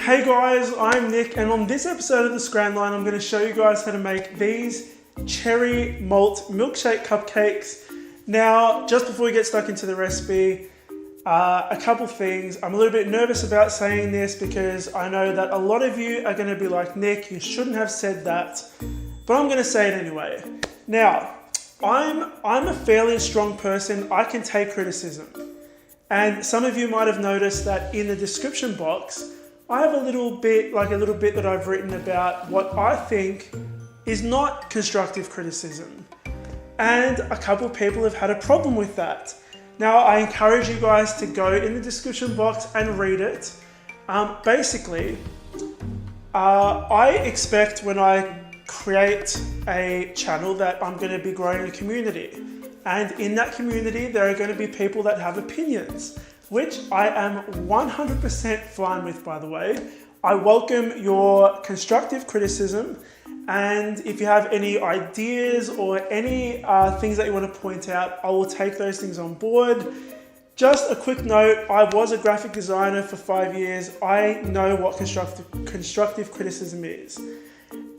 Hey guys, I'm Nick, and on this episode of the Scran Line, I'm going to show you guys how to make these cherry malt milkshake cupcakes. Now, just before we get stuck into the recipe, a couple things. I'm a little bit nervous about saying this because I know that a lot of you are going to be like, Nick, you shouldn't have said that, but I'm going to say it anyway. Now, I'm a fairly strong person. I can take criticism. And some of you might have noticed that in the description box, I have a little bit that I've written about what I think is not constructive criticism. And a couple of people have had a problem with that. Now, I encourage you guys to go in the description box and read it. Basically, I expect when I create a channel that I'm going to be growing a community. And in that community, there are going to be people that have opinions, which I am 100% fine with, by the way. I welcome your constructive criticism. And if you have any ideas or any things that you want to point out, I will take those things on board. Just a quick note, I was a graphic designer for 5 years. I know what constructive criticism is.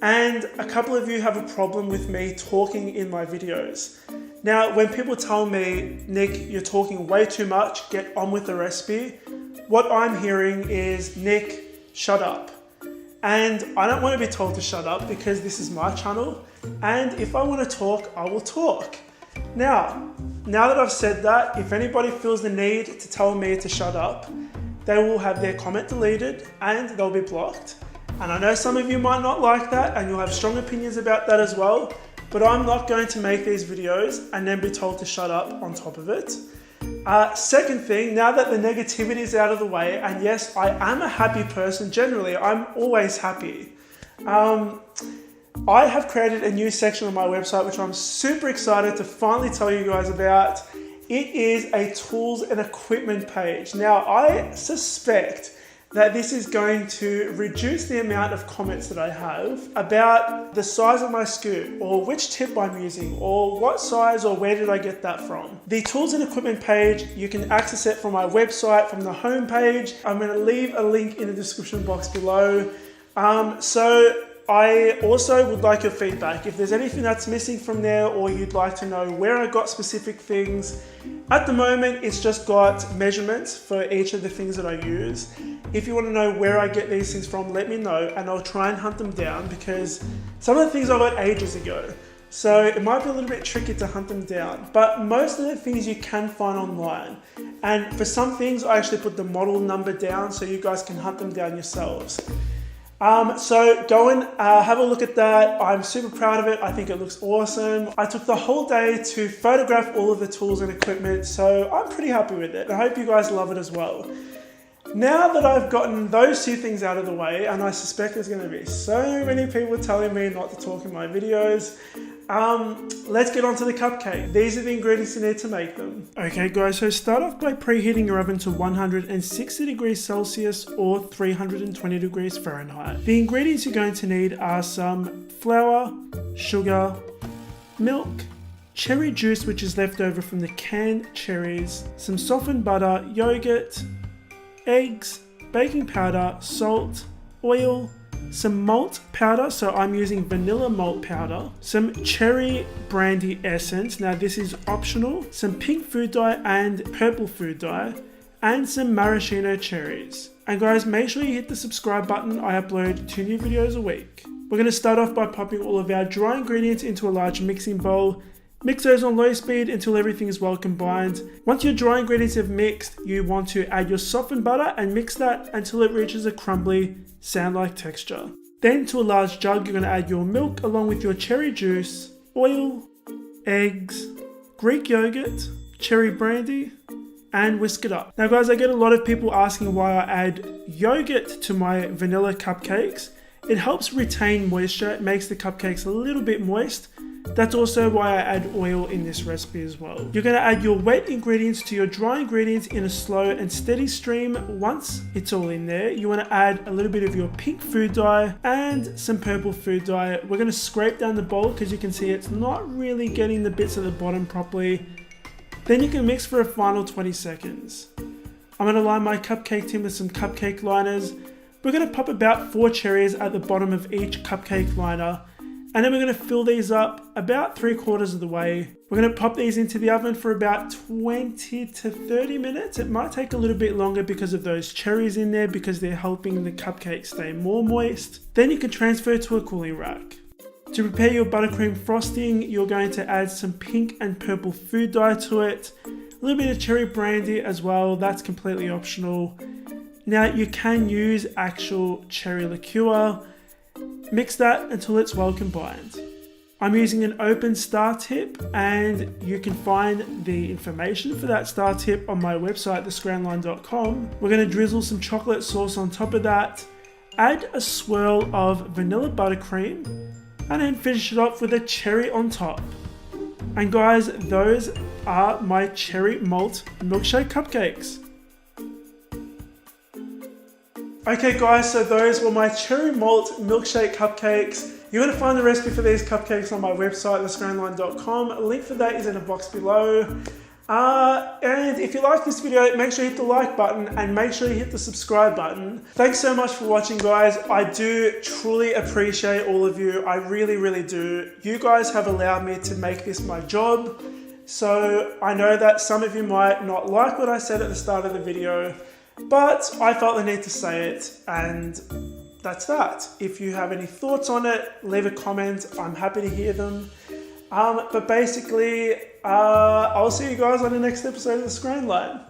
And a couple of you have a problem with me talking in my videos. Now, when people tell me, Nick, you're talking way too much, get on with the recipe, what I'm hearing is, Nick, shut up. And I don't want to be told to shut up because this is my channel. And if I want to talk, I will talk. Now that I've said that, if anybody feels the need to tell me to shut up, they will have their comment deleted and they'll be blocked. And I know some of you might not like that and you'll have strong opinions about that as well, but I'm not going to make these videos and then be told to shut up on top of it. Second thing, now that the negativity is out of the way, and yes, I am a happy person generally, I'm always happy. I have created a new section on my website, which I'm super excited to finally tell you guys about. It is a tools and equipment page. Now, I suspect that this is going to reduce the amount of comments that I have about the size of my scoop or which tip I'm using or what size or where did I get that from. The tools and equipment page, you can access it from my website, from the home page. I'm going to leave a link in the description box below. So I also would like your feedback. If there's anything that's missing from there or you'd like to know where I got specific things, at the moment it's just got measurements for each of the things that I use. If you want to know where I get these things from, let me know and I'll try and hunt them down because some of the things I got ages ago. So it might be a little bit tricky to hunt them down, but most of the things you can find online. And for some things, I actually put the model number down so you guys can hunt them down yourselves. So go and have a look at that. I'm super proud of it. I think it looks awesome. I took the whole day to photograph all of the tools and equipment, so I'm pretty happy with it. I hope you guys love it as well. Now that I've gotten those two things out of the way, and I suspect there's going to be so many people telling me not to talk in my videos, let's get on to the cupcake. These are the ingredients you need to make them. Okay guys, so start off by preheating your oven to 160 degrees Celsius or 320 degrees Fahrenheit. The ingredients you're going to need are some flour, sugar, milk, cherry juice which is left over from the canned cherries, some softened butter, yogurt, eggs, baking powder, salt, oil, some malt powder, so I'm using vanilla malt powder, some cherry brandy essence, now this is optional, some pink food dye and purple food dye, and some maraschino cherries. And guys, make sure you hit the subscribe button. I upload 2 new videos a week. We're going to start off by popping all of our dry ingredients into a large mixing bowl. Mix those on low speed until everything is well combined. Once your dry ingredients have mixed, you want to add your softened butter and mix that until it reaches a crumbly, sand-like texture. Then to a large jug, you're going to add your milk along with your cherry juice, oil, eggs, Greek yogurt, cherry brandy, and whisk it up. Now guys, I get a lot of people asking why I add yogurt to my vanilla cupcakes. It helps retain moisture, it makes the cupcakes a little bit moist. That's also why I add oil in this recipe as well. You're going to add your wet ingredients to your dry ingredients in a slow and steady stream. Once it's all in there, you want to add a little bit of your pink food dye and some purple food dye. We're going to scrape down the bowl because you can see it's not really getting the bits at the bottom properly. Then you can mix for a final 20 seconds. I'm going to line my cupcake tin with some cupcake liners. We're going to pop about 4 cherries at the bottom of each cupcake liner, and then we're going to fill these up about 3/4 of the way. We're going to pop these into the oven for about 20 to 30 minutes. It might take a little bit longer because of those cherries in there, because they're helping the cupcake stay more moist. Then you can transfer to a cooling rack. To prepare your buttercream frosting, you're going to add some pink and purple food dye to it. A little bit of cherry brandy as well, that's completely optional. Now you can use actual cherry liqueur. Mix that until it's well combined. I'm using an open star tip, and you can find the information for that star tip on my website, thescrownline.com. We're going to drizzle some chocolate sauce on top of that, add a swirl of vanilla buttercream, and then finish it off with a cherry on top. And guys, those are my cherry malt milkshake cupcakes. Okay guys, so those were my cherry malt milkshake cupcakes. You're going to find the recipe for these cupcakes on my website, thescrownline.com. A link for that is in a box below. And if you like this video, make sure you hit the like button and make sure you hit the subscribe button. Thanks so much for watching, guys. I do truly appreciate all of you. I really, really do. You guys have allowed me to make this my job. So I know that some of you might not like what I said at the start of the video, but I felt the need to say it, and that's that. If you have any thoughts on it, leave a comment. I'm happy to hear them. But basically, I'll see you guys on the next episode of The Scrown Line.